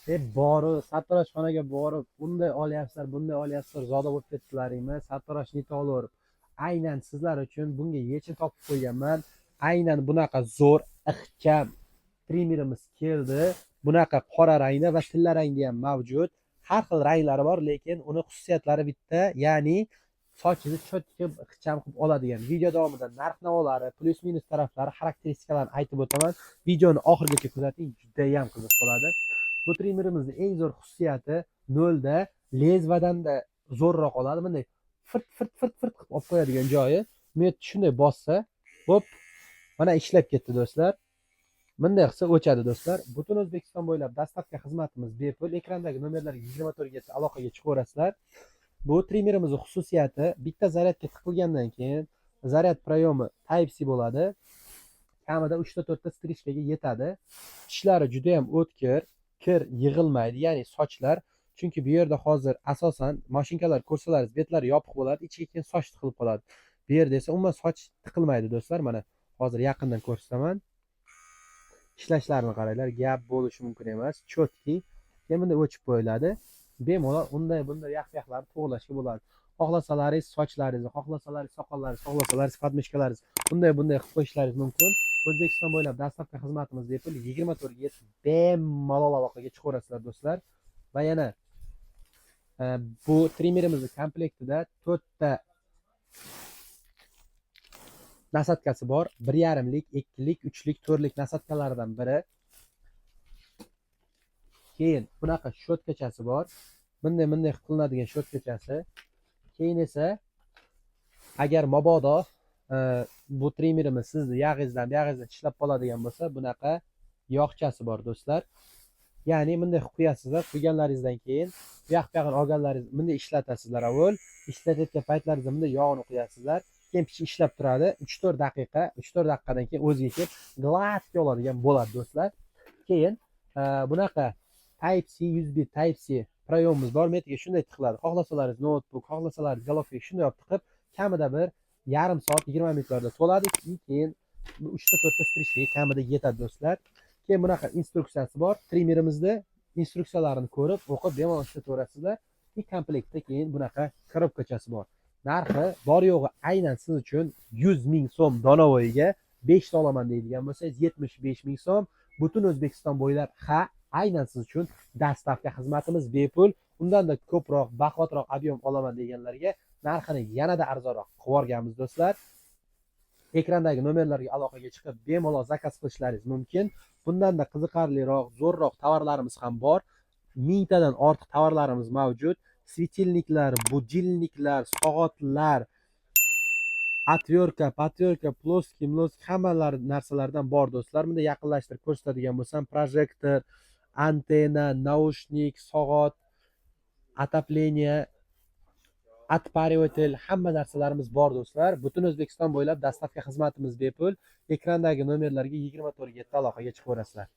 sartaroshxonaga borib, bunday olyapsizlar, bunday olyapsizlar, zoda bo'lib ketdilaringmi? Sartarosh netaolur. Aynan sizlar uchun bunga yechim topib qo'yganman. Aynan bunaqa zo'r, ixcham trimerimiz keldi. Bunaqa qora rangda va tilla rangda ham mavjud. Har xil ranglari bor, lekin uni xususiyatlari bitta, ya'ni sochni cho'tkib, ixcham qilib oladigan. Video davomida narx-navolari, plyus-minus taraflari, xarakteristikalarni aytib o'taman. Videoni oxirigacha kuzating, juda ham qiziq bo'ladi. Bu trimerimizning eng zo'r xususiyati nolda lezvadanda zo'rroq oladi. Bunday firt firt firt firt qilib olib qo'yadigan joyi. Men shunday bossa, hop, mana ishlab ketdi do'stlar. Bunday qilsa o'chadi do'stlar. Butun O'zbekiston bo'ylab dastavka xizmatimiz bepul. Ekrandagi nomerlarga 24 ga aloqaga chiqaverasizlar. Bu trimerimizning xususiyati bitta zaryadga tiqilgandan keyin zaryad proyomi Type-C bo'ladi. Kamida 3 ta 4 ta strishkaga yetadi. Tishlari juda ham o'tkir, kir yig'ilmaydi, ya'ni sochlar. Chunki bu yerda hozir asosan mashinkalar ko'rsalaringiz betlari yopiq bo'ladi, ichiga keyin soch tiqilib qoladi. Bu yerda esa umuman soch tiqilmaydi do'stlar. Mana hozir yaqindan ko'rsataman. Ishlashlarini qaranglar, gap bo'lishi mumkin emas. Chotki, keyin bunday o'chib qo'yiladi. Bemalol unday bunday yaq-yaqlarni to'g'rilashga bo'ladi. Xohlasalaringiz sochlaringizni, xohlasalaringiz soqollaringizni, xohlasalaringiz podmishkalaringizni bunday qilib qo'yishlaringiz mumkin. O'zbekiston bo'ylab dastavka xizmatimiz bepul. 24 ga bemalol aloqaga chiqaverasizlar do'stlar. Va yana bu trimerimizning komplektida 4 ta nasatkasi bor. 1,5lik, 2lik, 3lik, 4lik nasatkalaridan biri. Keyin bunaqa shotkachasi bor. Bunday qilinadigan shotkachasi. Keyin esa agar mabodo bu trimerimiz sizni yog'ingizdan tishlab qoladigan bo'lsa, bunaqa yog'chasi bor do'stlar. Ya'ni bunday qilib qo'yasizlar, qo'yganlaringizdan keyin bu yoqni olganlaringiz bunday ishlatasizlar avval. Ishlatayotgan paytlaringizda bunday yog'ini qo'yasizlar. Keyin ishlab turadi. 3-4 daqiqa, 3-4 daqiqadan keyin o'ziga kelib gladki oladigan bo'ladi do'stlar. Keyin bunaqa Type-C, USB Type-C proyomimiz bor. Metiga shunday tiqiladi. Xohlasalaringiz notebook, xohlasalaringiz galofga shunday olib tiqib, kamida bir yarim soat 20 minutlarda to'ladi. Keyin 3 ta 4 ta strishkaga kamida yetadi do'stlar. Keyin bunaqa instruksiyasi bor. Trimerimizda instruksiyalarini ko'rib, o'qib bemalol ishlataverasizlar. Bir komplektda keyin bunaqa korobkachasi bor. Narxi bor yo'g'i aynan siz uchun 100 ming so'm donovoyiga 5 ta olaman deydigan bo'lsangiz 75 ming so'm. Butun O'zbekiston bo'ylab aynan siz uchun dastavka xizmatimiz bepul. Undan da ko'proq, bahobatroq ob'yom olaman deganlarga narxini yanada arzonroq qilib yuborganmiz do'stlar. Ekrandagi nomerlarga aloqaga chiqib bemalol zakaz qilishlaringiz mumkin. Bundan da qiziqarliroq, zo'rroq tovarlarimiz ham bor. 1000 tadan ortiq tovarlarimiz mavjud. Svetilniklar, budilniklar, soatlar, atverka, patverka, ploski, hamma narsalardan bor do'stlar. Bunda yaqinlashtirib ko'rsatadigan bo'lsam, projektor, antena, naushnik, soat, отопление, отпариватель, hamma narsalarimiz bor do'stlar. Butun O'zbekiston bo'ylab dastavka xizmatimiz bepul. Ekrandagi nomerlarga 24 ga aloqaga chiqaverasizlar.